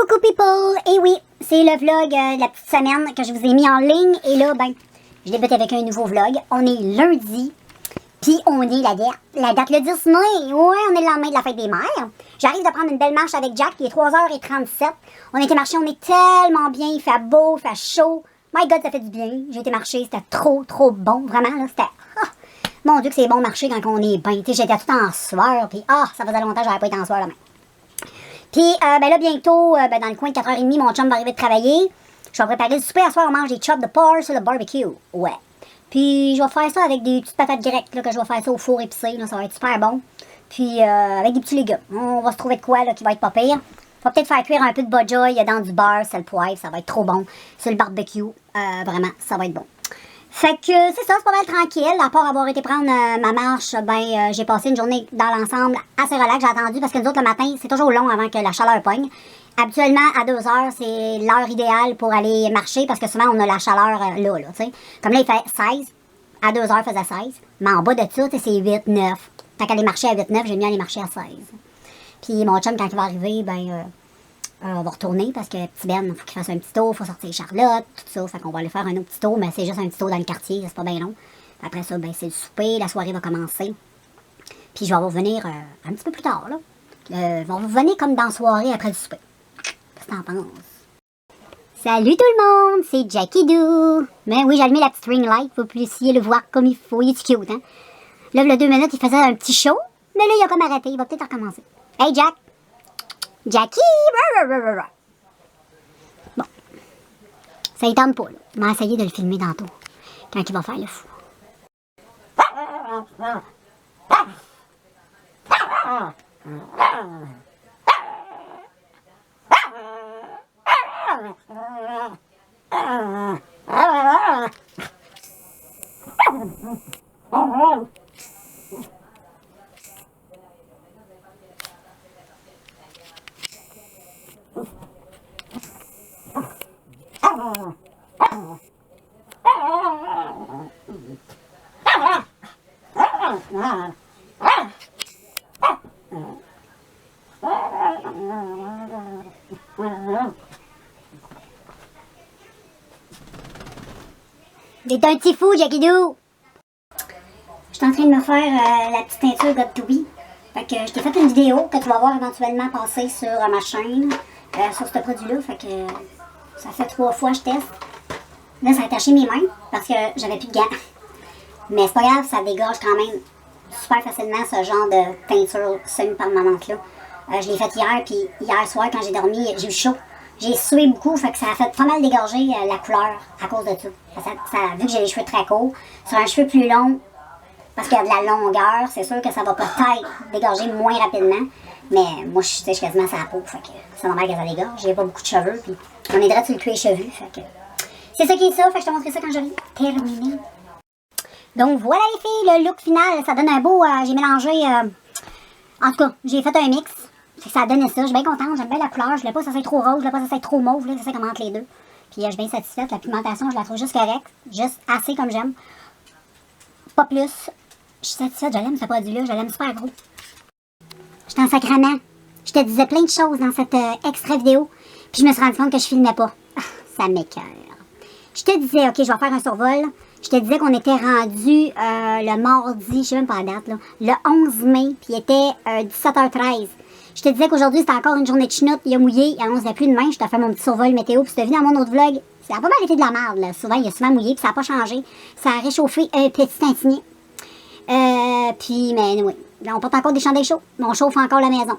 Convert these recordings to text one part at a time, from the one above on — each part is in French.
Coucou people! Et oui, c'est le vlog de la petite semaine que je vous ai mis en ligne. Et là, ben, je débute avec un nouveau vlog. On est lundi, puis on est la date le 10 mai. Ouais, on est le lendemain de la fête des mères. J'arrive de prendre une belle marche avec Jack, il est 3h37. On a été marcher, on est tellement bien, il fait beau, il fait chaud. My God, ça fait du bien. J'ai été marcher, c'était trop bon. Vraiment, là, c'était... Mon Dieu que c'est bon marcher quand on est bien. J'étais tout en sueur, puis ça faisait longtemps que j'avais pas été en sueur demain. Puis, ben là, bientôt, dans le coin de 4h30, mon chum va arriver de travailler. Je vais préparer le souper. À soir, on mange des chops de porc sur le barbecue. Ouais. Puis, je vais faire ça avec des petites patates grecques, là, que je vais faire ça au four épicé. Là, ça va être super bon. Puis, avec des petits légumes. On va se trouver de quoi, là, qui va être pas pire. On va peut-être faire cuire un peu de bojoy dans du beurre, sel, poivre. Ça va être trop bon. Sur le barbecue. Vraiment, ça va être bon. Fait que c'est ça, c'est pas mal tranquille. À part avoir été prendre ma marche, ben j'ai passé une journée dans l'ensemble assez relax. J'ai attendu parce que nous autres, le matin, c'est toujours long avant que la chaleur pogne. Habituellement, à 2h, c'est l'heure idéale pour aller marcher parce que souvent, on a la chaleur là, tu sais. Comme là, il fait 16. À 2h, il faisait 16. Mais en bas de ça, c'est 8, 9. Tant qu'aller marcher à 8, 9, j'aime bien aller marcher à 16. Puis mon chum, quand il va arriver, ben... on va retourner parce que petit Ben, il faut qu'il fasse un petit tour, il faut sortir Charlotte, tout ça. Fait qu'on va aller faire un autre petit tour, mais c'est juste un petit tour dans le quartier, c'est pas bien long. Après ça, ben c'est le souper, la soirée va commencer. Puis je vais revenir un petit peu plus tard, là. On va revenir comme dans la soirée après le souper. Qu'est-ce que t'en penses? Salut tout le monde, c'est Jackie Doo. Mais oui, j'ai allumé la petite ring light, vous puissiez le voir comme il faut. Il est cute, hein? Là, il y a 2 minutes, il faisait un petit show, mais là, il a comme arrêté, il va peut-être recommencer. Hey Jack! Jackie! Bon. Ça y tente pas, là. On va essayer de le filmer tantôt. Quand il va faire le fou. T'es un petit fou, Jackie Doo! Je suis en train de me faire la petite teinture Got To Be. Fait que je t'ai fait une vidéo que tu vas voir éventuellement passer sur ma chaîne, sur ce produit-là. Fait que ça fait 3 fois que je teste. Là, ça a attaché mes mains parce que j'avais plus de gants. Mais c'est pas grave, ça dégorge quand même super facilement ce genre de teinture semi-permanente-là. Je l'ai faite hier, puis hier soir, quand j'ai dormi, j'ai eu chaud. J'ai sué beaucoup, fait que ça a fait pas mal dégorger la couleur à cause de ça. Vu que j'ai les cheveux très courts, sur un cheveu plus long, parce qu'il y a de la longueur, c'est sûr que ça va peut-être dégorger moins rapidement. Mais moi, je suis quasiment sur la peau, fait que c'est normal que ça dégorge. J'ai pas beaucoup de cheveux, puis on est direct sur le cuir chevelu, fait que... C'est ça qui est ça, fait que je te montrerai ça quand j'aurai terminé. Donc voilà les filles, le look final, ça donne un beau... j'ai mélangé... en tout cas, j'ai fait un mix. Ça donne ça, je suis bien contente, j'aime bien la couleur. Je voulais pas que ça soit trop rose, je voulais pas que ça soit trop mauve, là, ça soit comme entre les deux. Puis je suis bien satisfaite, la pigmentation, je la trouve juste correcte. Juste assez comme j'aime. Pas plus. Je suis satisfaite, je l'aime ce produit-là, je l'aime super gros. J'étais en sacrament. Je te disais plein de choses dans cette extra vidéo. Puis je me suis rendu compte que je filmais pas. Ça m'écoeure. Je te disais, ok, je vais faire un survol. Je te disais qu'on était rendu le mardi, je sais même pas la date, là, le 11 mai, puis il était 17h13. Je te disais qu'aujourd'hui, c'était encore une journée de chenoute, il a mouillé, il annonce la pluie demain. Je t'ai fait mon petit survol météo, puis tu as vu dans mon autre vlog, ça a pas mal été de la merde, là. Souvent, il a souvent mouillé, puis ça n'a pas changé. Ça a réchauffé un petit tantinet. Puis, mais oui, là, on porte encore des chandelles chauds, mais on chauffe encore la maison.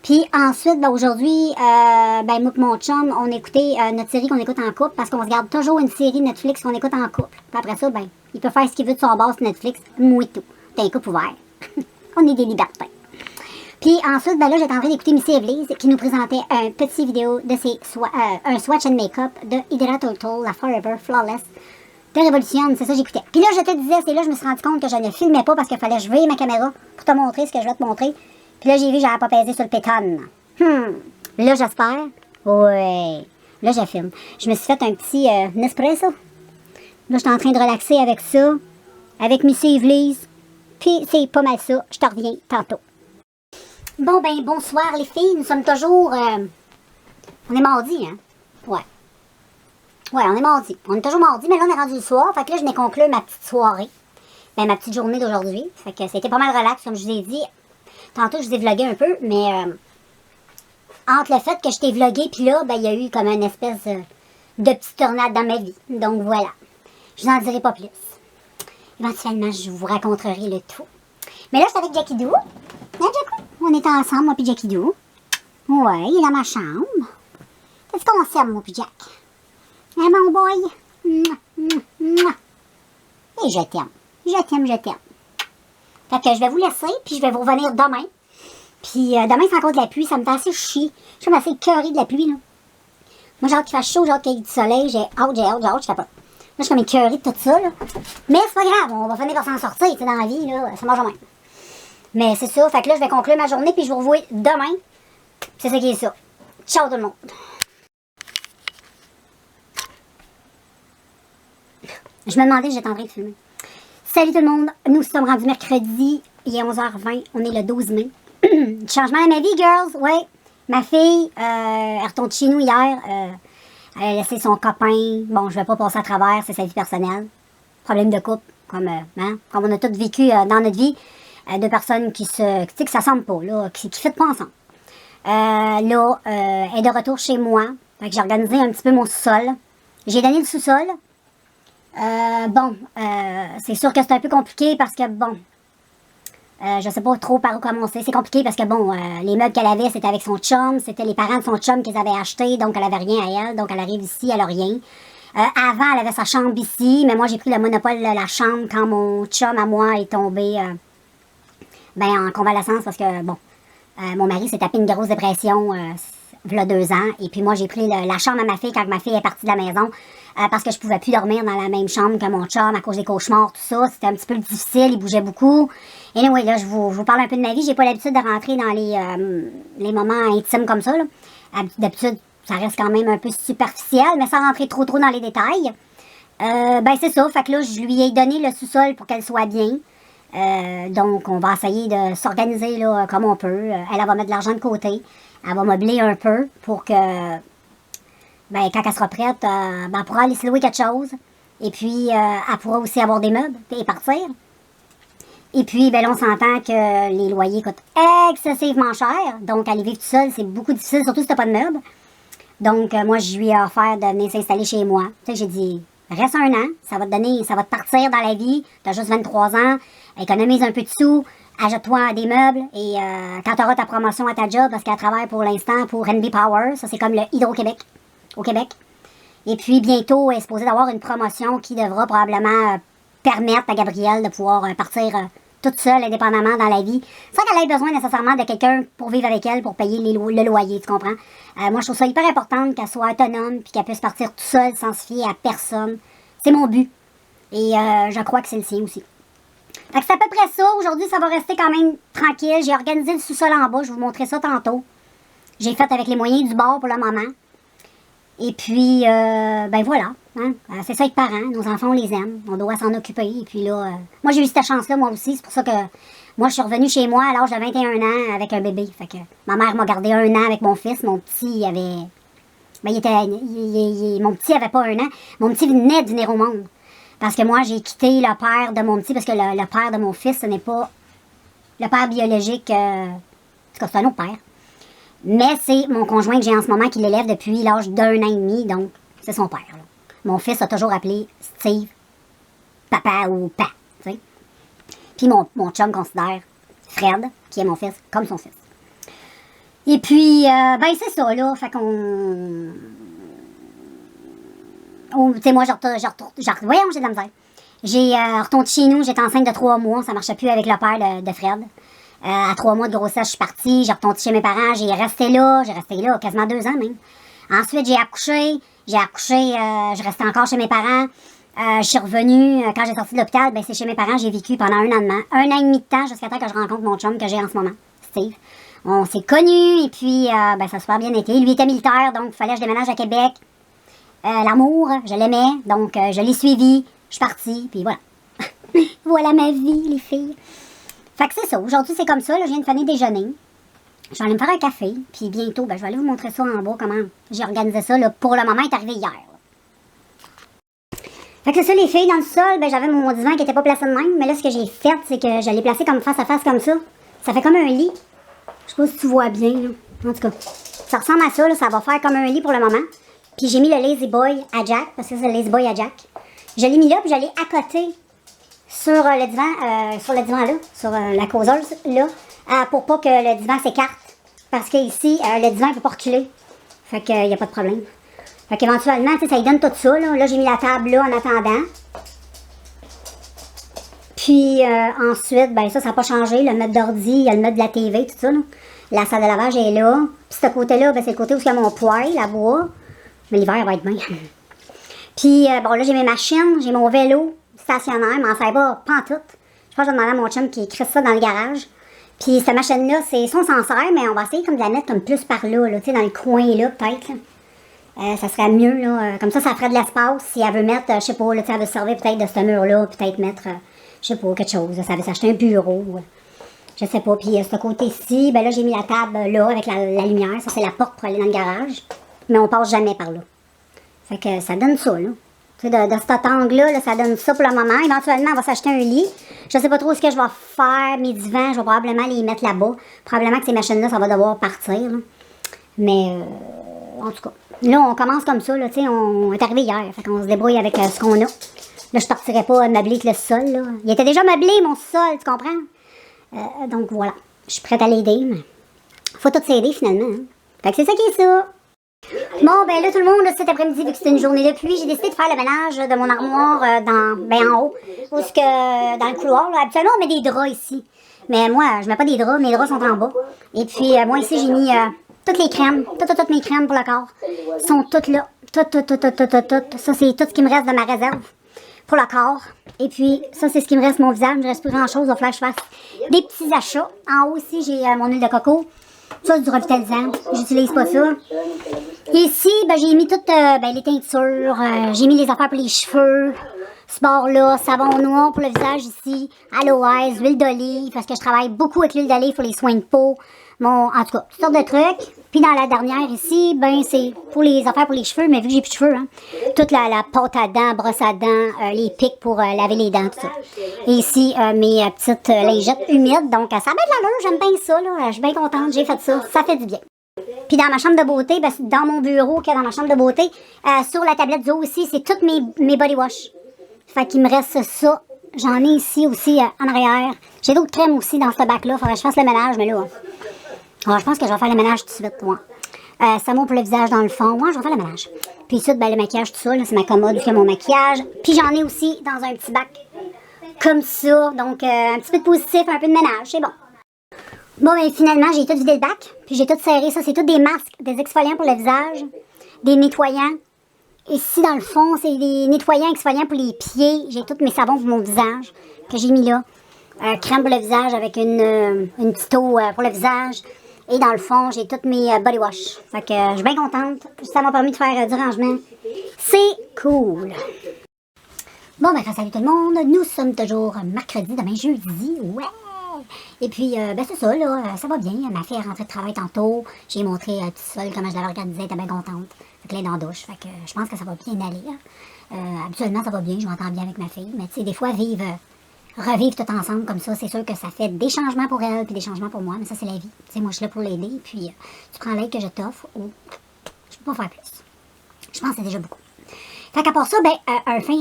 Puis ensuite, ben, aujourd'hui, ben, moi et mon chum, on écoutait notre série qu'on écoute en couple, parce qu'on se garde toujours une série Netflix qu'on écoute en couple. Puis après ça, ben, il peut faire ce qu'il veut de son base sur Netflix, moi et tout. T'es un couple ouvert. On est des libertins. Puis ensuite, ben là, j'étais en train d'écouter Missy Evelyse qui nous présentait un petit vidéo de un swatch and make-up de Hydra Total, la Forever Flawless de Révolution. C'est ça que j'écoutais. Puis là, je te disais, c'est là que je me suis rendu compte que je ne filmais pas parce qu'il fallait que je veille ma caméra pour te montrer ce que je vais te montrer. Puis là, j'ai vu que j'avais pas pesé sur le pétone. Là, j'espère. Ouais. Là, je filme. Je me suis fait un petit Nespresso. Là, je suis en train de relaxer avec ça, avec Missy Evelyse. Puis c'est pas mal ça. Je te reviens tantôt. Bon, ben, bonsoir les filles. Nous sommes toujours On est mardi, hein? Ouais. Ouais, on est mardi. On est toujours mardi, mais là, on est rendu le soir. Fait que là, je venais conclure ma petite soirée. Ben, ma petite journée d'aujourd'hui. Fait que c'était pas mal relax, comme je vous ai dit. Tantôt, je vous ai vlogué un peu, mais entre le fait que je t'ai vlogué, puis là, ben, il y a eu comme une espèce de petite tornade dans ma vie. Donc, voilà. Je n'en dirai pas plus. Éventuellement, je vous raconterai le tout. Mais là, je suis avec Jackie Doo. Hein, Jackie? On est ensemble, moi puis Jackie Doo. Ouais, il est dans ma chambre. Qu'est-ce qu'on s'aime, moi puis Jack? Hein, mon boy? Mouah, mouah, mouah. Et je t'aime. Je t'aime, je t'aime. Fait que je vais vous laisser, puis je vais vous revenir demain. Puis demain, c'est encore de la pluie. Ça me fait assez chier. Je suis assez écœurée de la pluie, là. Moi, j'ai hâte qu'il fasse chaud, j'ai hâte qu'il y ait du soleil. J'ai hâte, je sais pas. Moi, je suis comme écœurée de tout ça, là. Mais c'est pas grave, on va finir par s'en sortir, tu sais, dans la vie, là. Ça marche au même. Mais c'est ça, fait que là, je vais conclure ma journée, puis je vous revois demain. C'est ça qui est ça. Ciao tout le monde. Je me demandais si j'étais en train de filmer. Salut tout le monde, nous sommes rendus mercredi, il est 11h20, on est le 12 mai. Changement de ma vie, girls, ouais. Ma fille, elle retourne chez nous hier, elle a laissé son copain, bon, je vais pas passer à travers, c'est sa vie personnelle. Problème de couple, comme on a tous vécu dans notre vie, deux personnes qui se, tu sais, que ça semble pas, là, qui ne fitent pas ensemble. Là, elle est de retour chez moi, fait que j'ai organisé un petit peu mon sous-sol. J'ai donné le sous-sol. C'est sûr que c'est un peu compliqué parce que, bon, je sais pas trop par où commencer. C'est compliqué parce que, bon, les meubles qu'elle avait, c'était avec son chum. C'était les parents de son chum qu'ils avaient achetés, donc elle avait rien à elle. Donc elle arrive ici, elle a rien. Avant, elle avait sa chambre ici, mais moi, j'ai pris le monopole de la chambre quand mon chum à moi est tombé en convalescence parce que, bon, mon mari s'est tapé une grosse dépression il y a 2 ans. Et puis moi, j'ai pris la chambre à ma fille quand ma fille est partie de la maison parce que je pouvais plus dormir dans la même chambre que mon chum à cause des cauchemars, tout ça. C'était un petit peu difficile, il bougeait beaucoup. Et anyway, là, je vous parle un peu de ma vie. J'ai pas l'habitude de rentrer dans les moments intimes comme ça, là. D'habitude, ça reste quand même un peu superficiel, mais sans rentrer trop dans les détails. C'est ça. Fait que là, je lui ai donné le sous-sol pour qu'elle soit bien. Donc, on va essayer de s'organiser là comme on peut. Elle va mettre de l'argent de côté. Elle va meubler un peu pour que, quand elle sera prête, elle pourra aller se louer quelque chose. Et puis, elle pourra aussi avoir des meubles et partir. Et puis, là, on s'entend que les loyers coûtent excessivement cher. Donc, aller vivre tout seul, c'est beaucoup difficile, surtout si t'as pas de meubles. Donc, moi, je lui ai offert de venir s'installer chez moi. Tu sais, j'ai dit, reste 1 an, ça va te partir dans la vie. T'as juste 23 ans, économise un peu de sous, achète-toi des meubles et quand tu auras ta promotion à ta job, parce qu'elle travaille pour l'instant pour NB Power, ça c'est comme le Hydro-Québec au Québec. Et puis bientôt, elle est supposée d'avoir une promotion qui devra probablement permettre à Gabrielle de pouvoir partir toute seule, indépendamment dans la vie, sans qu'elle ait besoin nécessairement de quelqu'un pour vivre avec elle, pour payer le loyer, tu comprends? Moi, je trouve ça hyper important qu'elle soit autonome puis qu'elle puisse partir toute seule sans se fier à personne. C'est mon but. Et je crois que c'est le sien aussi. Fait que c'est à peu près ça. Aujourd'hui, ça va rester quand même tranquille. J'ai organisé le sous-sol en bas. Je vais vous montrer ça tantôt. J'ai fait avec les moyens du bord pour le moment. Et puis, voilà. Hein? C'est ça être parent. Nos enfants, on les aime. On doit s'en occuper. Et puis là, moi, j'ai eu cette chance-là, moi aussi. C'est pour ça que moi, je suis revenue chez moi à l'âge de 21 ans avec un bébé. Fait que ma mère m'a gardé 1 an avec mon fils. Mon petit, il avait... mon petit avait pas 1 an. Mon petit venait de venir au monde. Parce que moi, j'ai quitté le père de mon petit, parce que le père de mon fils, ce n'est pas le père biologique, c'est un autre père. Mais c'est mon conjoint que j'ai en ce moment qui l'élève depuis l'âge d'1 an et demi, donc c'est son père. Là. Mon fils a toujours appelé Steve, papa ou pa, tu sais. Puis mon chum considère Fred, qui est mon fils, comme son fils. Et puis, c'est ça, là, fait qu'on... Tu sais, moi, voyons, j'ai de la misère. J'ai retourné chez nous, j'étais enceinte de 3 mois, ça marchait plus avec le père de Fred. À 3 mois de grossesse, je suis partie, j'ai retourné chez mes parents, j'ai resté là quasiment 2 ans même. Ensuite, j'ai accouché, je restais encore chez mes parents. Je suis revenue, quand j'ai sorti de l'hôpital, c'est chez mes parents, j'ai vécu pendant 1 an de 1 an et demi de temps, jusqu'à temps que je rencontre mon chum que j'ai en ce moment, Steve. On s'est connus, et puis, ça a super bien été. Lui était militaire, donc il fallait que je déménage à Québec. L'amour, je l'aimais, donc je l'ai suivi, je suis partie, puis voilà. Voilà ma vie, les filles. Fait que c'est ça, aujourd'hui c'est comme ça, là, je viens de finir déjeuner. Je vais aller me faire un café, puis bientôt, ben, je vais aller vous montrer ça en bas, comment j'ai organisé ça. Là, pour le moment, il est arrivé hier. Là. Fait que c'est ça, les filles, dans le sol, ben, j'avais mon divan qui n'était pas placé de même, mais là, ce que j'ai fait, c'est que je l'ai placé comme face à face, comme ça. Ça fait comme un lit. Je sais pas si tu vois bien, là. En tout cas, ça ressemble à ça, là, ça va faire comme un lit pour le moment. Puis j'ai mis le Lazy Boy à Jack, parce que c'est le Lazy Boy à Jack. Je l'ai mis là, puis je l'ai accoté sur le divan là, sur la causeuse là, pour pas que le divan s'écarte. Parce que ici, le divan ne peut pas reculer. Fait qu'il n'y a pas de problème. Fait qu'éventuellement, ça lui donne tout ça. Là, j'ai mis la table là en attendant. Puis ensuite, ben ça n'a pas changé. Le meuble d'ordi, il y a le meuble de la TV, tout ça. Là. La salle de lavage est là. Puis ce côté-là, ben, c'est le côté où il y a mon poêle à bois. Mais l'hiver, il va être bien. Puis bon, là, j'ai mes machines, j'ai mon vélo stationnaire, mais en fait pas en tout. Je pense que je vais demander à mon chum qui crisse ça dans le garage. Puis cette machine-là, c'est son s'en sert, mais on va essayer comme de la mettre comme plus par là, tu sais, dans le coin là, peut-être. Ça serait mieux, là. Comme ça ferait de l'espace. Si elle veut mettre, je sais pas, là, elle veut se servir peut-être de ce mur-là, peut-être mettre, je sais pas, quelque chose. Ça veut s'acheter un bureau. Je sais pas. Puis ce côté-ci, ben là, j'ai mis la table là avec la lumière. Ça, c'est la porte pour aller dans le garage. Mais on passe jamais par là. Fait que ça donne ça, là. Tu sais, de cet angle-là, là, ça donne ça pour le moment. Éventuellement, on va s'acheter un lit. Je sais pas trop ce que je vais faire. Mes divans, je vais probablement les mettre là-bas. Probablement que ces machines-là, ça va devoir partir, là. Mais, en tout cas, là, on commence comme ça, là, tu sais, on est arrivé hier. Fait qu'on se débrouille avec ce qu'on a. Là, je partirais pas meubler avec le sol, là. Il était déjà meublé, mon sol, tu comprends? Donc, voilà. Je suis prête à l'aider, mais faut tout s'aider, finalement. Hein. Fait que c'est ça qui est ça. Bon, ben là, tout le monde, là, cet après-midi, vu que c'était une journée de pluie, j'ai décidé de faire le ménage de mon armoire en haut, dans le couloir. Là. Habituellement, on met des draps ici. Mais moi, je mets pas des draps, mes draps sont en bas. Et puis, moi, ici, j'ai mis toutes les crèmes, toutes mes crèmes pour le corps. Sont toutes là. Toutes. Ça, c'est tout ce qui me reste de ma réserve pour le corps. Et puis, ça, c'est ce qui me reste mon visage. Il ne reste plus grand-chose. Il va falloir que je fasse des petits achats. En haut, ici, j'ai mon huile de coco. Ça, c'est du revitalisant. J'utilise pas ça. Ici, ben, j'ai mis toutes les teintures. J'ai mis les affaires pour les cheveux. Ce bord-là, savon noir pour le visage ici. Aloès, huile d'olive. Parce que je travaille beaucoup avec l'huile d'olive pour les soins de peau. En tout cas, toutes sortes de trucs. Puis dans la dernière ici, ben c'est pour les affaires pour les cheveux, mais vu que j'ai plus de cheveux, hein, toute la pâte à dents, brosse à dents, les pics pour laver les dents, tout ça. Et ici, mes petites lingettes humides. Donc, ça va être l'allure, j'aime bien ça, là. Je suis bien contente, j'ai fait ça. Ça fait du bien. Puis dans ma chambre de beauté, ben, dans mon bureau, dans ma chambre de beauté, sur la tablette Zo aussi, c'est toutes mes body wash. Fait qu'il me reste ça. J'en ai ici aussi en arrière. J'ai d'autres crèmes aussi dans ce bac-là. Faudrait que je fasse le ménage, mais là... Alors, je pense que je vais faire le ménage tout de suite, moi. Savon pour le visage dans le fond. Moi, je vais faire le ménage. Puis ici, ben, le maquillage, tout ça, c'est ma commode où il y a mon maquillage. Puis j'en ai aussi dans un petit bac comme ça. Donc, un petit peu de positif, un peu de ménage. C'est bon. Bon, ben finalement, j'ai tout vidé le bac. Puis j'ai tout serré. Ça, c'est tout des masques, des exfoliants pour le visage, des nettoyants. Ici, dans le fond, c'est des nettoyants, exfoliants pour les pieds. J'ai tous mes savons pour mon visage que j'ai mis là. Crème pour le visage avec une petite eau pour le visage. Et dans le fond, j'ai toutes mes body wash. Fait que je suis bien contente. Ça m'a permis de faire du rangement. C'est cool. Bon, ben, salut tout le monde. Nous sommes toujours mercredi, demain jeudi. Ouais! Et puis, ben, c'est ça, là. Ça va bien. Ma fille est rentrée de travail tantôt. J'ai montré à petit sol comment je l'avais organisé. Elle était bien contente. Fait que là, dans la douche. Fait que je pense que ça va bien aller. Habituellement, ça va bien. Je m'entends bien avec ma fille. Mais tu sais, des fois, revivre tout ensemble comme ça, c'est sûr que ça fait des changements pour elle puis des changements pour moi, mais ça, c'est la vie. Tu sais, moi, je suis là pour l'aider, puis tu prends l'aide que je t'offre ou je peux pas faire plus. Je pense que c'est déjà beaucoup. Fait qu'à part ça, ben,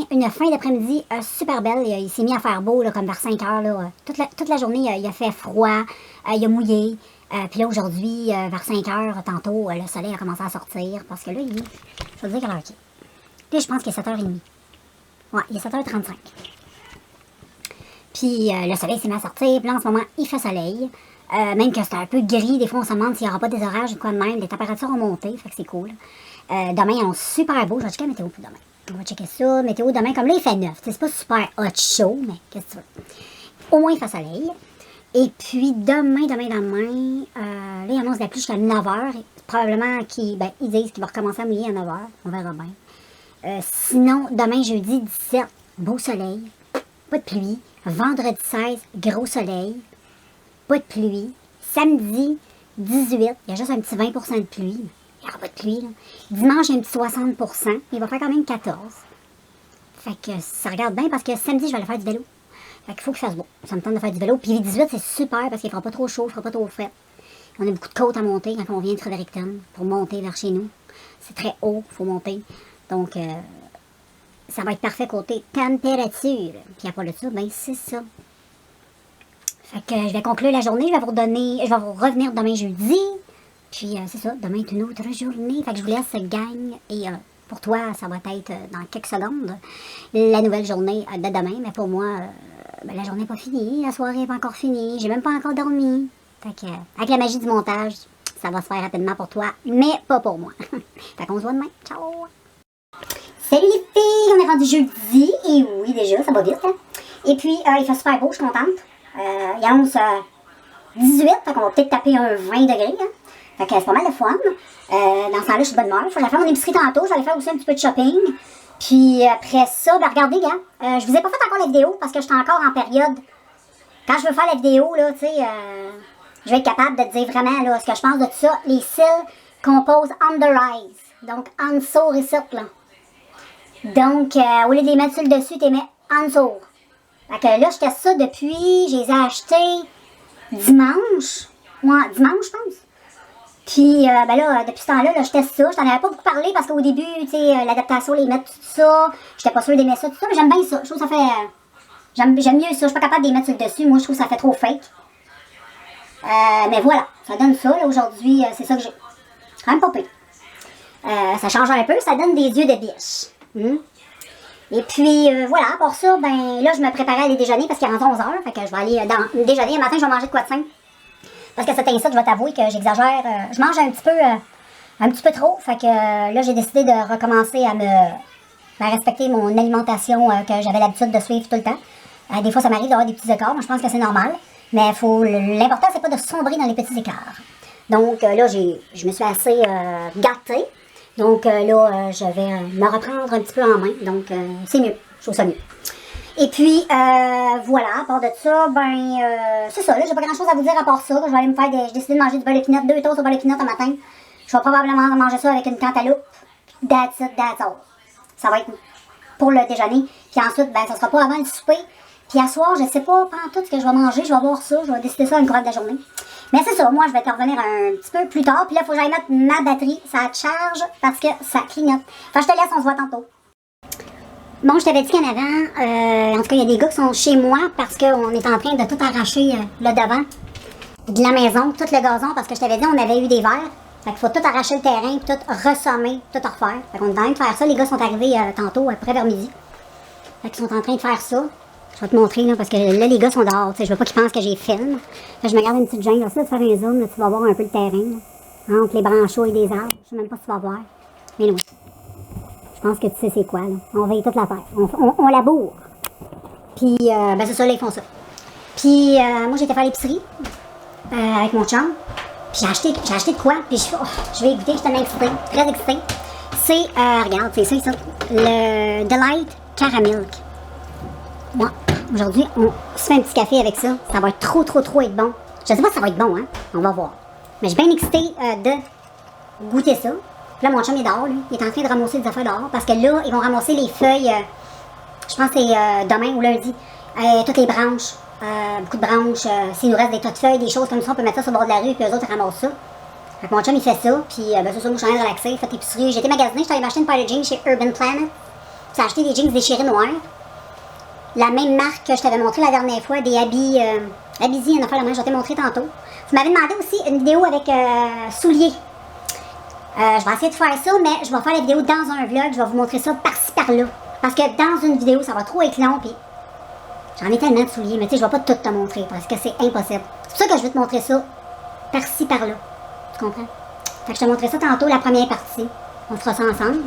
une fin d'après-midi super belle. Il s'est mis à faire beau, là, comme vers 5 heures. Là, toute la journée, il a fait froid, il a mouillé. Puis là, aujourd'hui, vers 5 heures, tantôt, le soleil a commencé à sortir, parce que là, je vais te dire quelle heure il est. Là, je pense qu'il est 7h30. Ouais, il est 7h35. Puis le soleil s'est mis à sortir, puis là en ce moment il fait soleil. Même que c'est un peu gris, des fois on se demande s'il n'y aura pas des orages ou quoi de même. Les températures ont monté, fait que c'est cool. Demain ils ont super beau, je vais checker la météo pour demain. On va checker ça, météo demain, comme là il fait 9. C'est pas super hot chaud, mais qu'est-ce que tu veux. Au moins il fait soleil. Et puis demain, là il annonce la pluie jusqu'à 9h. Probablement qu'ils disent qu'il va recommencer à mouiller à 9h. On verra bien. Sinon, demain jeudi 17, beau soleil, pas de pluie. Vendredi 16, gros soleil, pas de pluie. Samedi, 18, il y a juste un petit 20% de pluie. Il n'y aura pas de pluie, là. Dimanche, il y a un petit 60%. Il va faire quand même 14. Fait que ça regarde bien parce que samedi, je vais aller faire du vélo. Fait qu'il faut qu'il fasse beau. Ça me tente de faire du vélo. Puis 18, c'est super parce qu'il fera pas trop chaud, il fera pas trop frais. On a beaucoup de côtes à monter quand on vient de Fredericton pour monter vers chez nous. C'est très haut, il faut monter. Donc, ça va être parfait côté température. Puis à part de ça, ben c'est ça. Fait que je vais conclure la journée. Je vais vous revenir demain jeudi. Puis c'est ça, demain est une autre journée. Fait que je vous laisse gang. Et pour toi, ça va être dans quelques secondes la nouvelle journée de demain. Mais pour moi, ben, la journée n'est pas finie. La soirée n'est pas encore finie. J'ai même pas encore dormi. Fait que, avec la magie du montage, ça va se faire rapidement pour toi, mais pas pour moi. Fait qu'on se voit demain. Ciao! Salut les filles! On est rendu jeudi. Et oui, déjà, ça va vite. Hein? Et puis, il fait super beau, je suis contente. Il annonce 18, fait qu'on va peut-être taper un 20 degrés. Hein? Fait que c'est pas mal de fun. Dans ce temps-là, je suis de bonne humeur. Faut que j'aille faire mon épicerie tantôt. Je vais aller faire aussi un petit peu de shopping. Puis après ça, ben regardez, gars. Je vous ai pas fait encore la vidéo parce que je suis encore en période. Quand je veux faire la vidéo, là, tu sais, je vais être capable de te dire vraiment là, ce que je pense de tout ça. Les cils composent under eyes. Donc, en dessous, ici, là. Donc, au lieu de les mettre sur le dessus, tu les mets en dessous. Fait que là, je teste ça depuis, je les ai achetés dimanche. Ouais, dimanche, je pense. Puis, ben là, depuis ce temps-là, là, je teste ça. Je t'en avais pas beaucoup parlé parce qu'au début, tu sais, l'adaptation, les mettre tout ça. J'étais pas sûre d'aimer ça, tout ça, mais j'aime bien ça. Je trouve que ça fait. J'aime mieux ça. Je suis pas capable de les mettre sur le dessus. Moi, je trouve que ça fait trop fake. Mais voilà, ça donne ça. Là, aujourd'hui, c'est ça que j'ai. Quand même pas pire. Ça change un peu. Ça donne des yeux de biche. Et puis, voilà, à part ça, ben là, je me préparais à aller déjeuner parce qu'il est rendu 11h. Fait que je vais aller dans le déjeuner. Le matin, je vais manger de quoi de faim. Parce que cet instant, je vais t'avouer que j'exagère. Je mange un petit peu trop. Fait que là, j'ai décidé de recommencer à respecter mon alimentation que j'avais l'habitude de suivre tout le temps. Des fois, ça m'arrive d'avoir des petits écarts. Moi, je pense que c'est normal. Mais l'important, c'est pas de sombrer dans les petits écarts. Donc là, je me suis assez gâtée. Donc là, je vais me reprendre un petit peu en main. Donc, c'est mieux. Je trouve ça mieux. Et puis, voilà, à part de ça, ben, c'est ça, là, j'ai pas grand chose à vous dire à part ça. Je vais aller me faire j'ai décidé de manger du beurre de pinot, 2 toasts au beurre de pinot un matin. Je vais probablement manger ça avec une cantaloupe. That's it, that's all. Ça va être pour le déjeuner. Puis ensuite, ben, ça sera pas avant le souper. Puis à soir, je sais pas tout ce que je vais manger. Je vais voir ça, je vais décider ça à une couronne de la journée. Mais c'est ça, moi, je vais te revenir un petit peu plus tard. Puis là, il faut que j'aille mettre ma batterie. Ça charge parce que ça clignote. Enfin, je te laisse, on se voit tantôt. Bon, je t'avais dit qu'en avant, en tout cas, il y a des gars qui sont chez moi parce qu'on est en train de tout arracher le devant de la maison, tout le gazon, parce que je t'avais dit on avait eu des verres. Fait qu'il faut tout arracher le terrain, puis tout ressommer, tout refaire. Fait qu'on est en train de faire ça. Les gars sont arrivés tantôt, après vers midi. Fait qu'ils sont en train de faire ça. Je vais te montrer, là, parce que là, les gars sont dehors. Je veux pas qu'ils pensent que j'ai film. Là, je me garde une petite jungle. Là, de faire un zoom, là, tu vas voir un peu le terrain. Là, entre les brancheaux et des arbres. Je sais même pas si tu vas voir. Mais oui. Je pense que tu sais c'est quoi, là. On veille toute la terre. On laboure. Puis, ben c'est ça, là, ils font ça. Puis, moi, j'ai été faire l'épicerie avec mon chum. Puis, j'ai acheté de quoi? Puis, je vais goûter, je suis tellement excitée. Très excitée. C'est, regarde, c'est ça, le Delight Caramilk. Moi, aujourd'hui, on se fait un petit café avec ça. Ça va être trop être bon. Je sais pas si ça va être bon, hein. On va voir. Mais je suis bien excitée de goûter ça. Puis là, mon chum est dehors, lui. Il est en train de ramasser des affaires dehors. Parce que là, ils vont ramasser les feuilles, je pense que c'est demain ou lundi. Toutes les branches. Beaucoup de branches. S'il nous reste des tas de feuilles, des choses comme ça, on peut mettre ça sur le bord de la rue, puis eux autres, ils ramassent ça. Fait que mon chum, il fait ça. Puis, ben, c'est ça, moi, je suis en train de relaxer. Fait l'épicerie. J'ai été magasiner, je suis allée m'acheter une paire de jeans chez Urban Planet. J'ai acheté des jeans déchirés noirs. La même marque que je t'avais montré la dernière fois, des habits. Abizi, une affaire la même, je vais te montrer tantôt. Vous m'avez demandé aussi une vidéo avec souliers. Je vais essayer de faire ça, mais je vais faire la vidéo dans un vlog. Je vais vous montrer ça par-ci, par-là. Parce que dans une vidéo, ça va trop être long. Puis j'en ai tellement de souliers, mais tu sais, je vais pas tout te montrer parce que c'est impossible. C'est pour ça que je vais te montrer ça par-ci, par-là. Tu comprends? Fait que je te montrerai ça tantôt, la première partie. On fera ça ensemble.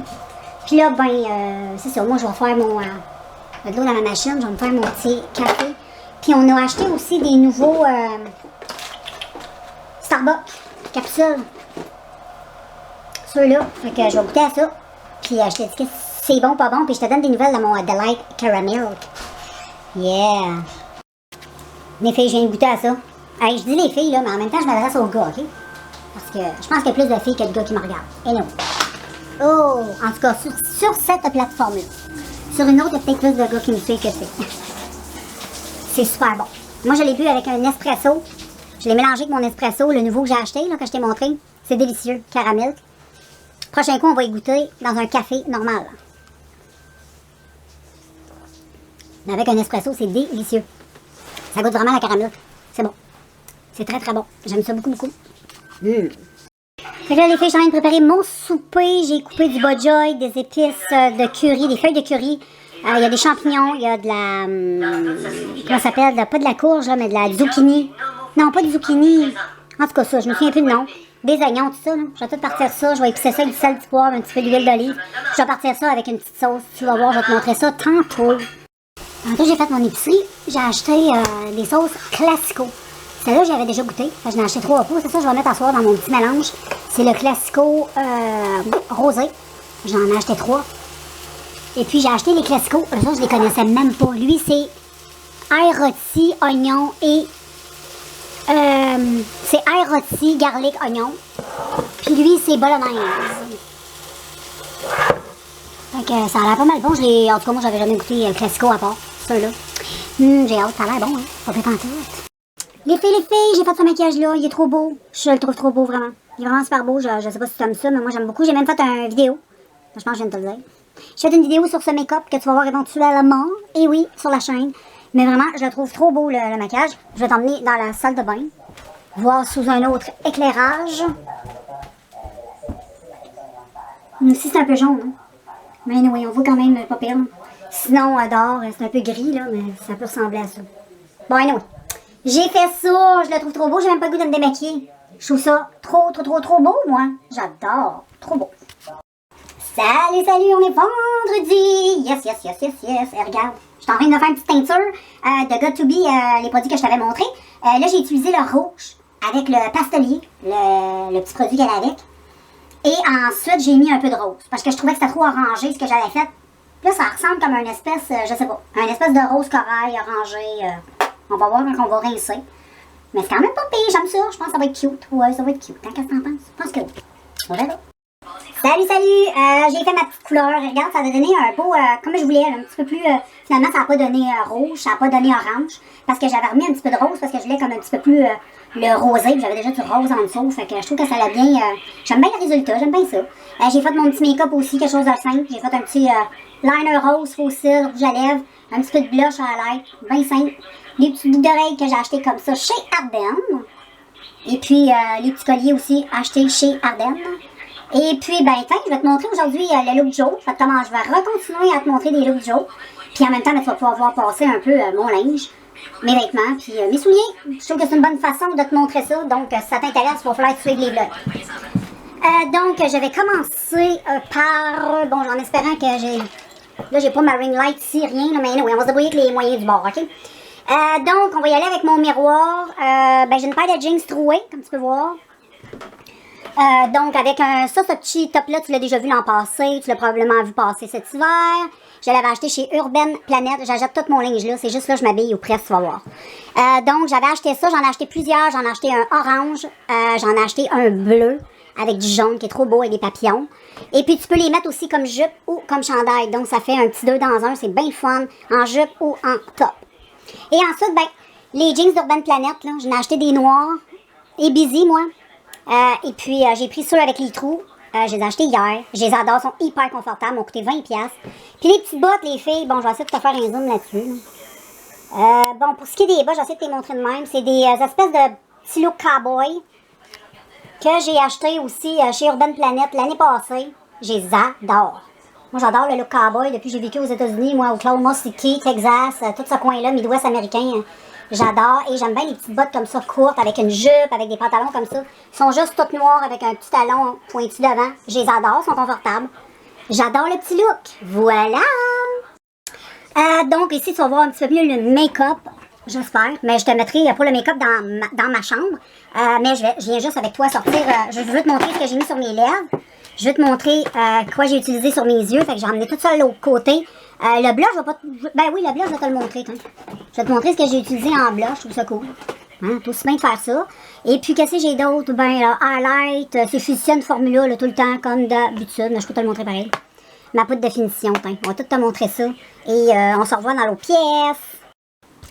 Puis là, ben, c'est ça. Moi, je vais faire mon. De l'eau dans ma machine, je vais me faire mon petit café. Puis on a acheté aussi des nouveaux Starbucks capsules. Ceux-là. Fait que je vais goûter à ça. Puis je te dis que c'est bon, pas bon. Puis je te donne des nouvelles de mon Delight Caramilk. Yeah! Les filles, je viens de goûter à ça. Hey, je dis les filles, là, mais en même temps, je m'adresse aux gars, ok? Parce que je pense qu'il y a plus de filles que de gars qui me regardent. Et non. Oh! En tout cas, sur cette plateforme-là. Sur une autre, il y a peut-être plus de gars qui me suivent que c'est. C'est super bon. Moi, je l'ai bu avec un espresso. Je l'ai mélangé avec mon espresso, le nouveau que j'ai acheté, là, que je t'ai montré. C'est délicieux, caramel. Prochain coup, on va y goûter dans un café normal. Mais avec un espresso, c'est délicieux. Ça goûte vraiment la caramel. C'est bon. C'est très très bon. J'aime ça beaucoup, beaucoup. Fait que là, les filles, je suis en train de préparer mon souper. J'ai coupé du bojoy, des épices de curry, des feuilles de curry. Il y a des champignons, il y a de la... comment ça s'appelle? Pas de la courge, là, mais de la zucchini. Non, pas de zucchini. En tout cas, ça, je me souviens plus de nom. Des oignons, tout ça. Là. Je vais tout partir ça. Je vais épicer ça avec du sel, du poivre, un petit peu d'huile d'olive. Je vais partir ça avec une petite sauce. Tu vas voir, je vais te montrer ça tantôt. Tantôt, j'ai fait mon épicerie. J'ai acheté des sauces Classico. Celle-là, j'avais déjà goûté. J'en ai acheté 3 pots. C'est ça, je vais mettre à soir dans mon petit mélange. C'est le Classico rosé. J'en ai acheté 3. Et puis, j'ai acheté les Classico. Eux autres, je les connaissais même pas. Lui, c'est ail rôti, oignon et... c'est ail rôti, garlic, oignon. Puis lui, c'est bolognaise. Fait que ça a l'air pas mal bon. En tout cas, moi, j'avais jamais goûté le Classico à part ceux-là. J'ai hâte, ça a l'air bon, hein. Pas fait en tout. Les filles, j'ai fait ce maquillage-là. Il est trop beau. Je le trouve trop beau, vraiment. Il est vraiment super beau. Je sais pas si tu aimes ça, mais moi, j'aime beaucoup. J'ai même fait une vidéo. Je pense que je viens de te le dire. J'ai fait une vidéo sur ce make-up que tu vas voir éventuellement. Et oui, sur la chaîne. Mais vraiment, je le trouve trop beau, le maquillage. Je vais t'emmener dans la salle de bain. Voir sous un autre éclairage. Ici, c'est un peu jaune. Hein? Mais oui, on voit quand même pas pire. Sinon, dehors, c'est un peu gris, là, mais ça peut ressembler à ça. Bon, anyway. J'ai fait ça. Je le trouve trop beau. J'ai même pas le goût de me démaquiller. Je trouve ça trop beau, moi. J'adore. Trop beau. Salut, on est vendredi! Yes! Et regarde, je suis en train de faire une petite teinture de Got2b, les produits que je t'avais montrés. Là, j'ai utilisé le rouge avec le pastelier, le petit produit qu'elle a avec. Et ensuite, j'ai mis un peu de rose, parce que je trouvais que c'était trop orangé ce que j'avais fait. Là, ça ressemble comme une espèce, je sais pas, une espèce de rose corail orangé. On va voir quand on va rincer. Mais c'est quand même pas pire, j'aime ça. Je pense que ça va être cute. Ouais, ça va être cute. Qu'est-ce que t'en penses? Je pense que oui. On verra. Salut! J'ai fait ma petite couleur. Regarde, ça a donné un beau, comme je voulais, là, un petit peu plus... finalement, ça n'a pas donné rouge, ça n'a pas donné orange. Parce que j'avais remis un petit peu de rose, parce que je voulais comme un petit peu plus le rosé. Puis j'avais déjà du rose en dessous. Fait que je trouve que ça l'a bien... j'aime bien le résultat, j'aime bien ça. J'ai fait mon petit make-up aussi, quelque chose de simple. J'ai fait un petit liner rose, faux cils, rouge à lèvres, un petit peu de blush à la light, bien simple. Des petites boucles d'oreilles que j'ai achetées comme ça chez Ardennes. Et puis, les petits colliers aussi achetés chez Ardennes. Et puis, ben, tiens, je vais te montrer aujourd'hui le look Joe. Je vais recontinuer à te montrer des looks Joe. Puis en même temps, ben, tu vas pouvoir voir passer un peu mon linge, mes vêtements, puis mes souliers. Je trouve que c'est une bonne façon de te montrer ça. Donc, si ça t'intéresse, il va falloir suivre les vlogs. Donc, je vais commencer par... Bon, en espérant que j'ai... Là, j'ai pas ma ring light ici, rien. Là, mais non, on va se débrouiller avec les moyens du bord, OK? Donc, on va y aller avec mon miroir. Ben, j'ai une paire de jeans troués, comme tu peux voir. Donc, avec ce petit top-là, tu l'as déjà vu l'an passé. Tu l'as probablement vu passer cet hiver. Je l'avais acheté chez Urban Planet. J'achète tout mon linge là. C'est juste là, je m'habille ou presque, tu vas voir. Donc, j'avais acheté ça. J'en ai acheté plusieurs. J'en ai acheté un orange. J'en ai acheté un bleu avec du jaune qui est trop beau avec des papillons. Et puis, tu peux les mettre aussi comme jupe ou comme chandail. Donc, ça fait un petit 2 dans 1. C'est bien fun. En jupe ou en top. Et ensuite, ben, les jeans d'Urban Planet, là, j'en ai acheté des noirs et busy, moi. Et puis, j'ai pris ceux avec les trous. Je les ai achetés hier. Je les adore, sont hyper confortables, m'ont coûté 20$. Puis les petites bottes, les filles, bon, je vais essayer de te faire un zoom là-dessus. Bon, pour ce qui est des bottes, je vais essayer de te les montrer de même. C'est des espèces de petits look cowboy que j'ai acheté aussi chez Urban Planet l'année passée. Je les adore. Moi, j'adore le look cowboy depuis que j'ai vécu aux États-Unis, moi, au Oklahoma City, Texas, tout ce coin-là, Midwest américain. J'adore. Et j'aime bien les petites bottes comme ça, courtes, avec une jupe, avec des pantalons comme ça. Ils sont juste toutes noires avec un petit talon pointu devant. Je les adore, ils sont confortables. J'adore le petit look. Voilà! Donc, ici, tu vas voir un petit peu mieux le make-up. J'espère. Mais je te mettrai pour le make-up dans ma chambre. Mais je viens juste avec toi sortir. Je veux te montrer ce que j'ai mis sur mes lèvres. Je vais te montrer quoi j'ai utilisé sur mes yeux. Fait que j'ai ramené tout ça de l'autre côté. Le blush, je vais pas... Ben oui, le blush, je vais te le montrer. Hein. Je vais te montrer ce que j'ai utilisé en blush. Je trouve ça cool. Hein, tout aussi bien de faire ça. Et puis, qu'est-ce que j'ai d'autre? Ben, highlight, c'est Physicienne Formula, là, tout le temps, comme d'habitude. Je peux te le montrer pareil. Ma poudre de finition, on va tout te montrer ça. Et on se revoit dans l'autre pièce.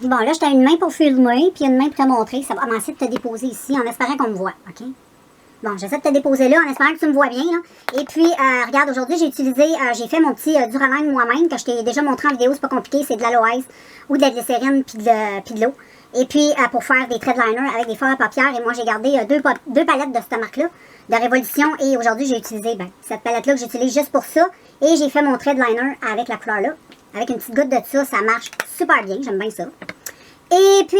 Bon, là, j'étais une main pour filmer, puis une main pour te montrer. Ça va commencer de te déposer ici, en espérant qu'on me voit, OK? Bon, j'essaie de te déposer là, en espérant que tu me vois bien, là. Et puis, regarde, aujourd'hui, j'ai fait mon petit Duraline moi-même, que je t'ai déjà montré en vidéo, c'est pas compliqué, c'est de l'aloès ou de la glycérine, puis de l'eau. Et puis, pour faire des traits de liner avec des feuilles à paupières, et moi, j'ai gardé deux palettes de cette marque-là, de Révolution, et aujourd'hui, j'ai utilisé, cette palette-là que j'utilise juste pour ça, et j'ai fait mon trait de liner avec la couleur-là. Avec une petite goutte de ça marche super bien, j'aime bien ça. Et puis,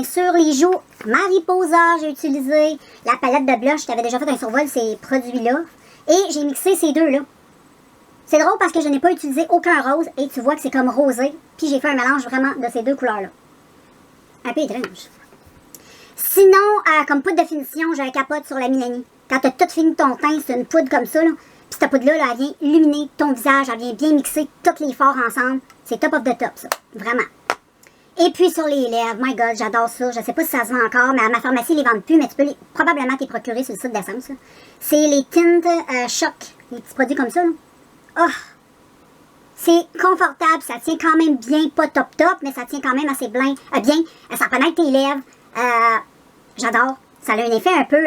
sur les joues Mariposa, j'ai utilisé la palette de blush. Je t'avais déjà fait un survol ces produits-là. Et j'ai mixé ces deux-là. C'est drôle parce que je n'ai pas utilisé aucun rose. Et tu vois que c'est comme rosé. Puis j'ai fait un mélange vraiment de ces deux couleurs-là. Un peu étrange. Sinon, comme poudre de finition, j'ai un capote sur la Milani. Quand tu as tout fini ton teint, c'est une poudre comme ça, là. Puis cette poudre-là, elle vient illuminer ton visage. Elle vient bien mixer tous les fards ensemble. C'est top of the top, ça. Vraiment. Et puis sur les lèvres, my god, j'adore ça. Je sais pas si ça se vend encore, mais à ma pharmacie, ils les vendent plus, mais tu peux probablement t'y procurer sur le site d'Essence. C'est les tintes Choc, les petits produits comme ça. Là. Oh! C'est confortable, ça tient quand même bien, pas top, mais ça tient quand même assez bien. Ça pénètre tes lèvres. J'adore. Ça a un effet un peu...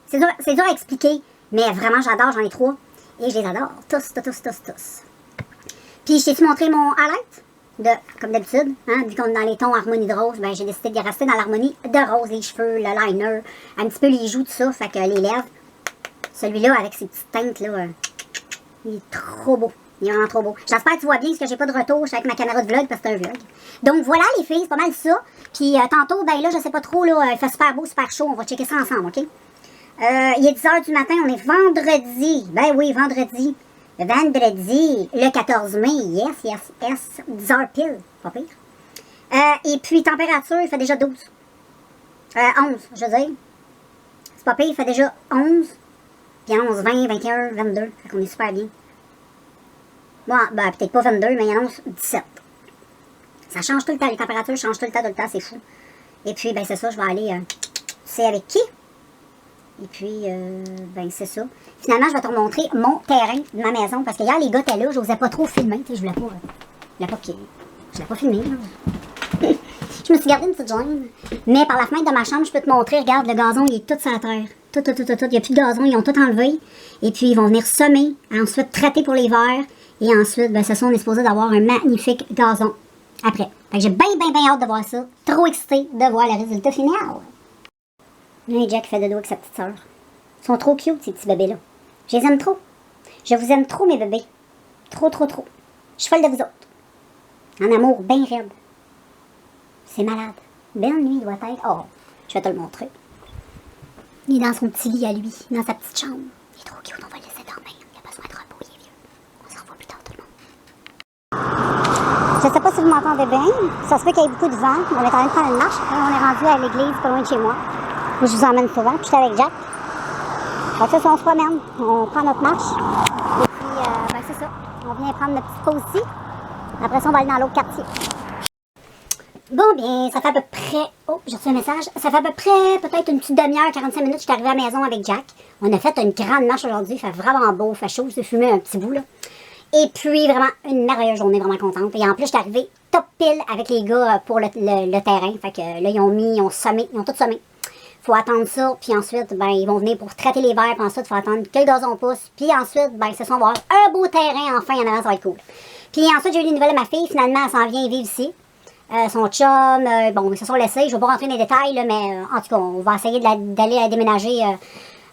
c'est dur à expliquer, mais vraiment, j'adore, j'en ai 3. Et je les adore. Tous. Puis, je t'ai-tu montré mon highlight? Comme d'habitude, hein, vu qu'on est dans les tons harmonie de rose, ben j'ai décidé de rester dans l'harmonie de rose, les cheveux, le liner, un petit peu les joues, tout ça, fait que les lèvres, celui-là avec ses petites teintes, là, il est trop beau, il est vraiment trop beau. J'espère que tu vois bien, parce que j'ai pas de retour, je suis avec ma caméra de vlog, parce que c'est un vlog. Donc voilà les filles, c'est pas mal ça, puis tantôt, ben là, je sais pas trop, là, il fait super beau, super chaud, on va checker ça ensemble, ok? Il est 10h du matin, on est vendredi, ben oui, vendredi, le 14 mai, yes, 10h pile, pas pire. Et puis, température, il fait déjà 12. 11, je veux dire. C'est pas pire, il fait déjà 11. Puis 11, 20, 21, 22. Fait qu'on est super bien. Bon, ben, peut-être pas 22, mais il annonce 17. Ça change tout le temps, les températures changent tout le temps, c'est fou. Et puis, ben, c'est ça, je vais aller, c'est avec qui? Et puis, ben c'est ça. Finalement, je vais te remontrer mon terrain de ma maison. Parce que hier, les gars étaient là, j'osais pas trop filmer. Je voulais pas filmer. Je me suis gardé une petite gêne. Mais par la fenêtre de ma chambre, je peux te montrer. Regarde, le gazon, il est tout sur la terre. Tout. Il n'y a plus de gazon, ils ont tout enlevé. Et puis, ils vont venir semer. Ensuite, traiter pour les verres. Et ensuite, ben c'est ça, on est supposé d'avoir un magnifique gazon après. Fait que j'ai bien hâte de voir ça. Trop excitée de voir le résultat final. Là, Jack fait dodo avec sa petite sœur. Ils sont trop cute, ces petits bébés-là. Je les aime trop. Je vous aime trop, mes bébés. Trop. Je suis folle de vous autres. En amour, bien raide. C'est malade. Belle nuit doit être. Oh, je vais te le montrer. Il est dans son petit lit à lui, dans sa petite chambre. Il est trop cute, on va le laisser dormir. Il a besoin de repos, il est vieux. On se revoit plus tard, tout le monde. Je sais pas si vous m'entendez bien. Ça se fait qu'il y ait beaucoup de vent. On est en train de prendre une marche. On est rendu à l'église, pas loin de chez moi. Où je vous emmène souvent, puis je suis avec Jack. Donc ça, on se promène, on prend notre marche. Et puis, ben c'est ça. On vient prendre notre petite pause ici. Après ça, on va aller dans l'autre quartier. Bon, bien, ça fait à peu près... Oh, j'ai reçu un message. Ça fait à peu près, peut-être une petite demi-heure, 45 minutes, je suis arrivée à la maison avec Jack. On a fait une grande marche aujourd'hui. Il fait vraiment beau, il fait chaud. J'ai fumé un petit bout, là. Et puis, vraiment, une merveilleuse journée, vraiment contente. Et en plus, je suis arrivée top pile avec les gars pour le terrain. Fait que là, ils ont tout semé. Faut attendre ça, puis ensuite, ben, ils vont venir pour traiter les verres, puis ensuite, il faut attendre que le gazon pousse, puis ensuite, ben, c'est ça, on va avoir un beau terrain, enfin, en avant, ça va être cool. Puis ensuite, j'ai eu des nouvelles de ma fille, finalement, elle s'en vient vivre ici. Son chum, bon, ils se sont laissés, je vais pas rentrer dans les détails, là, mais en tout cas, on va essayer d'aller la déménager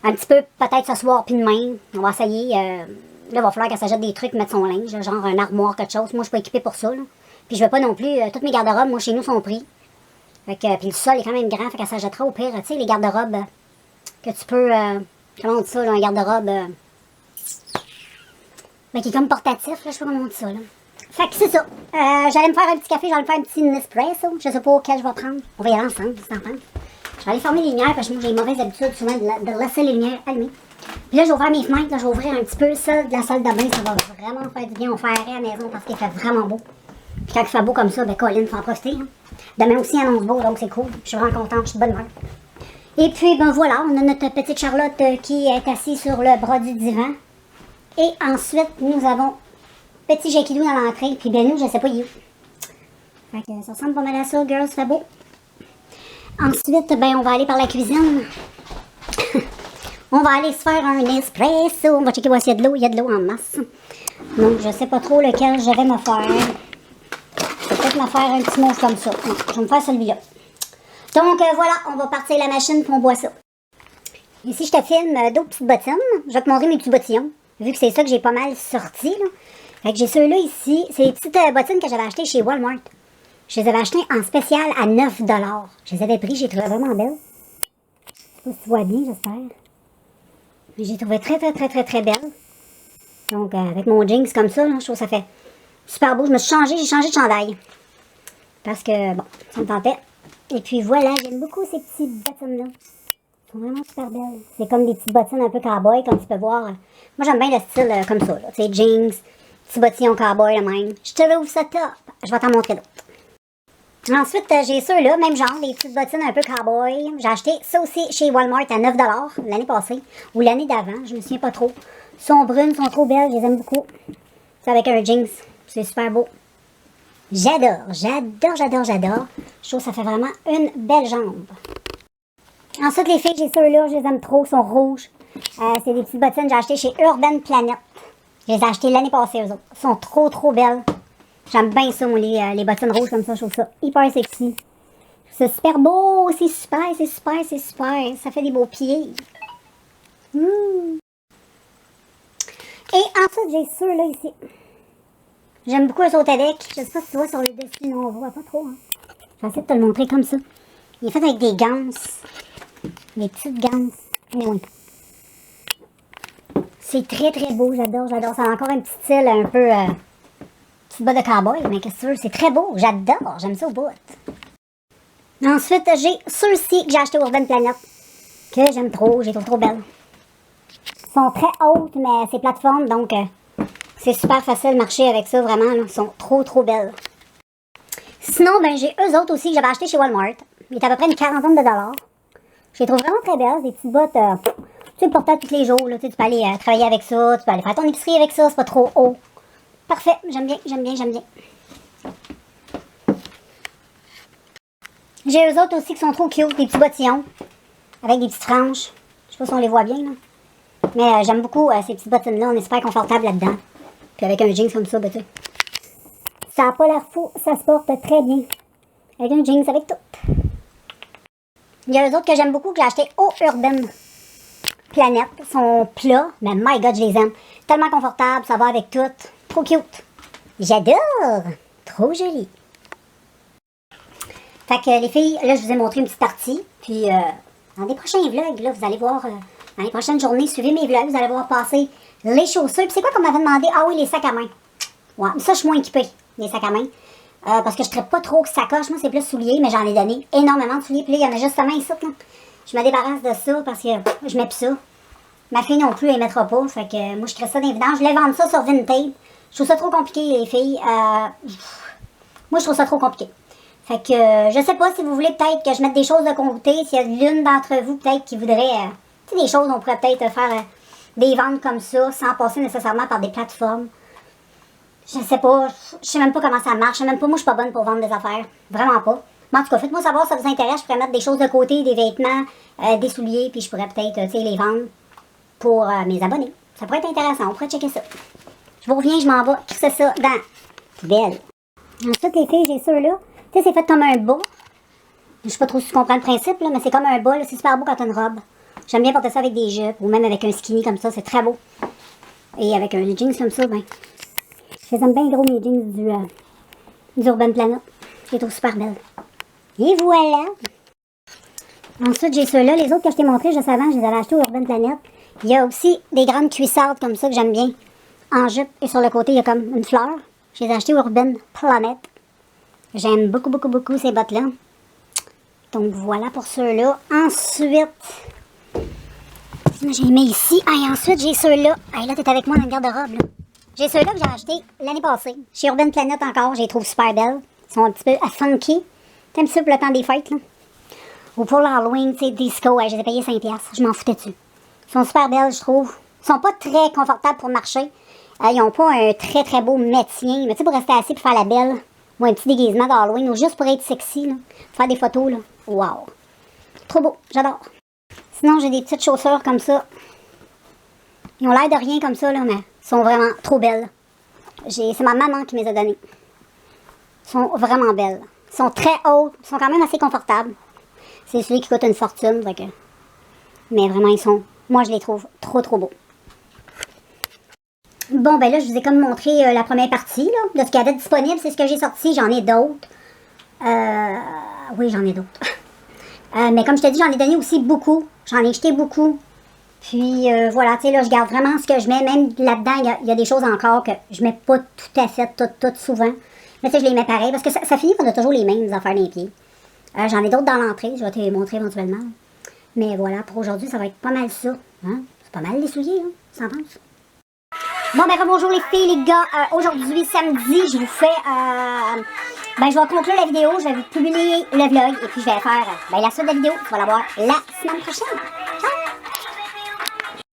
un petit peu, peut-être ce soir, puis demain, on va essayer, là, il va falloir qu'elle s'achète des trucs, mettre son linge, là, genre un armoire, quelque chose, moi, je suis pas équipée pour ça, là. Puis je veux pas non plus, toutes mes garde-robes, moi, chez nous, sont pris. Fait que, puis le sol est quand même grand, fait qu'elle s'achètera au pire, tu sais, les garde-robes que tu peux, comment on dit ça, là, un garde-robe, ben, qui est comme portatif, là, je sais pas comment on dit ça, là. Fait que c'est ça, j'allais me faire un petit café, j'allais me faire un petit Nespresso, je sais pas quel je vais prendre, on va y aller ensemble, c'est ensemble. Je vais aller fermer les lumières, parce que moi, j'ai une mauvaise habitude souvent de laisser les lumières allumées. Puis là, j'ai ouvert mes fenêtres, là, je vais ouvrir un petit peu ça de la salle de bain, ça va vraiment faire du bien, on fait arrêt à la maison parce qu'il fait vraiment beau. Puis quand il fait beau comme ça, ben Colin, faut en profiter. Hein. Demain aussi, il annonce beau, donc c'est cool. Je suis vraiment contente, je suis de bonne humeur. Et puis, ben voilà, on a notre petite Charlotte qui est assise sur le bras du divan. Et ensuite, nous avons petit Jackie Lou dans l'entrée. Puis ben nous, je sais pas, il est où. Fait que ça ressemble pas mal à ça, girls, ça fait beau. Ensuite, ben on va aller par la cuisine. On va aller se faire un espresso. On va checker voir s'il y a de l'eau. Il y a de l'eau en masse. Donc, je sais pas trop lequel je vais me faire. Je vais peut-être me faire un petit mauve comme ça. Non, je vais me faire celui-là. Donc, voilà, on va partir la machine pour on boit ça. Ici, je te filme d'autres petites bottines. Je vais te montrer mes petits bottillons. Vu que c'est ça que j'ai pas mal sorti, là. Fait que j'ai ceux-là ici. C'est les petites bottines que j'avais achetées chez Walmart. Je les avais achetées en spécial à 9 $. Je les avais pris, j'ai trouvé vraiment belles. Je sais pas si tu vois bien, j'espère. Mais j'ai trouvé très belle. Donc, avec mon jeans comme ça, là, je trouve que ça fait super beau. Je me suis changée, j'ai changé de chandail. Parce que, bon, ça me tentait. Et puis voilà, j'aime beaucoup ces petites bottines-là. Elles sont vraiment super belles. C'est comme des petites bottines un peu cowboy, comme tu peux voir. Moi, j'aime bien le style comme ça, là. Tu sais, jeans, petits bottillons cowboy, le même. Je te trouve ça top. Je vais t'en montrer d'autres. Ensuite, j'ai ceux-là, même genre, des petites bottines un peu cowboy. J'ai acheté ça aussi chez Walmart à 9 $ l'année passée, ou l'année d'avant, je me souviens pas trop. Sont brunes, sont trop belles, je les aime beaucoup. C'est avec un jeans, c'est super beau. J'adore. Je trouve que ça fait vraiment une belle jambe. Ensuite, les filles, j'ai ceux-là, je les aime trop, ils sont rouges. C'est des petites bottines que j'ai achetées chez Urban Planet. Je les ai achetées l'année passée, eux autres. Ils sont trop belles. J'aime bien ça, moi, les bottines rouges comme ça. Je trouve ça hyper sexy. C'est super beau. C'est super. Ça fait des beaux pieds. Et ensuite, j'ai ceux-là ici. J'aime beaucoup les sauter avec. Je sais pas si tu vois sur le dessus. Non, on voit pas trop. Hein. Je vais essayer de te le montrer comme ça. Il est fait avec des ganses. Des petites ganses. Oui. C'est très beau. J'adore. Ça a encore un petit style un peu... petite botte de cowboy, mais qu'est-ce que tu veux? C'est très beau, j'adore, j'aime ça au bout. Ensuite, j'ai ceux-ci que j'ai achetés au Urban Planet, que j'aime trop, j'ai trouvé trop belles. Ils sont très hautes, mais c'est plateforme, donc c'est super facile de marcher avec ça, vraiment, là. Ils sont trop belles. Sinon, ben j'ai eux autres aussi que j'avais achetés chez Walmart. Ils étaient à peu près une quarantaine de $. Je les trouve vraiment très belles, des petites bottes, tu sais, portables tous les jours, là, tu peux aller travailler avec ça, tu peux aller faire ton épicerie avec ça, c'est pas trop haut. Parfait, j'aime bien. J'ai eux autres aussi qui sont trop cute, des petits bottillons, avec des petites franges. Je sais pas si on les voit bien, là. Mais j'aime beaucoup ces petites bottines-là, on est super confortable là-dedans. Puis avec un jeans comme ça, ben tu sais. Ça n'a pas l'air fou, ça se porte très bien. Avec un jeans, avec tout. Il y a eux autres que j'aime beaucoup, que j'ai acheté au Urban Planet. Ils sont plats, mais my God, je les aime. Tellement confortable, ça va avec tout. Trop cute. J'adore. Trop joli. Fait que les filles, là, je vous ai montré une petite partie. Puis, dans des prochains vlogs, là, vous allez voir, dans les prochaines journées, suivez mes vlogs, vous allez voir passer les chaussures. Puis c'est quoi qu'on m'avait demandé? Ah oui, les sacs à main. Ouais, mais ça, je suis moins équipée, les sacs à main. Parce que je ne traite pas trop sacoche. Moi, c'est plus souliers, mais j'en ai donné énormément de souliers. Puis là, il y en a justement ici, là. Je me débarrasse de ça parce que je mets plus ça. Ma fille non plus, elle ne mettra pas. Fait que moi, je crée ça dans les vidanges. Je voulais vendre ça sur Vinted. Je trouve ça trop compliqué, les filles. Moi, je trouve ça trop compliqué. Fait que je sais pas si vous voulez peut-être que je mette des choses de côté. S'il y a l'une d'entre vous peut-être qui voudrait... tu sais, des choses, on pourrait peut-être faire des ventes comme ça sans passer nécessairement par des plateformes. Je sais pas. Je sais même pas comment ça marche. Je sais même pas. Moi, je suis pas bonne pour vendre des affaires. Vraiment pas. Mais en tout cas, faites-moi savoir si ça vous intéresse. Je pourrais mettre des choses de côté, des vêtements, des souliers. Puis je pourrais peut-être, tu sais, les vendre pour mes abonnés. Ça pourrait être intéressant. On pourrait checker ça. Je vous reviens, je m'en vais. C'est ça dans belle. Ensuite, les filles, j'ai ceux-là. Tu sais, c'est fait comme un bas. Je sais pas trop si tu comprends le principe, là, mais c'est comme un bas. C'est super beau quand t'as une robe. J'aime bien porter ça avec des jupes ou même avec un skinny comme ça. C'est très beau. Et avec un jeans comme ça, ben... Je les aime bien gros, mes jeans du Urban Planet. Je les trouve super belles. Et voilà! Ensuite, j'ai ceux-là. Les autres que je t'ai montrés juste avant, je les avais achetés au Urban Planet. Il y a aussi des grandes cuissardes comme ça que j'aime bien. En jupe. Et sur le côté, il y a comme une fleur. Je les ai achetées au Urban Planet. J'aime beaucoup ces bottes-là. Donc voilà pour ceux-là. Ensuite, j'ai mis ici. Ah, et ensuite, j'ai ceux-là. Ah, là, t'es avec moi dans le garde-robe. J'ai ceux-là que j'ai achetés l'année passée. Chez Urban Planet encore, je les trouve super belles. Ils sont un petit peu funky. T'aimes ça pour le temps des fêtes, là? Ou pour l'Halloween, tu sais, disco, ouais, je les ai payés 5$. Je m'en foutais dessus. Ils sont super belles, je trouve. Ils sont pas très confortables pour marcher. Ils ont pas un très très beau métier. Mais tu sais, pour rester assis pour faire la belle, ou un petit déguisement d'Halloween, ou juste pour être sexy, là, pour faire des photos, là. Wow! Trop beau, j'adore. Sinon, j'ai des petites chaussures comme ça. Ils ont l'air de rien comme ça, là, mais ils sont vraiment trop belles. C'est ma maman qui me les a données. Ils sont vraiment belles. Ils sont très hauts. Ils sont quand même assez confortables. C'est celui qui coûte une fortune. Donc, mais vraiment, ils sont... Moi, je les trouve trop, trop beaux. Bon, ben là, je vous ai comme montré la première partie là, de ce qu'il y avait disponible. C'est ce que j'ai sorti. J'en ai d'autres. Oui, j'en ai d'autres. Mais comme je te dis, j'en ai donné aussi beaucoup. J'en ai jeté beaucoup. Puis voilà, tu sais, là, je garde vraiment ce que je mets. Même là-dedans, il y a des choses encore que je mets pas tout à fait, tout souvent. Mais tu sais, je les mets pareil parce que ça finit qu'on a toujours les mêmes affaires dans les pieds. J'en ai d'autres dans l'entrée, je vais te les montrer éventuellement. Mais voilà, pour aujourd'hui, ça va être pas mal ça. Hein? C'est pas mal les souliers, hein? Ça pense. Bon, ben bonjour les filles, les gars. Aujourd'hui, samedi, je vous fais... ben, je vais conclure la vidéo, je vais vous publier le vlog et puis je vais faire la suite de la vidéo. Tu vas la voir la semaine prochaine. Ciao!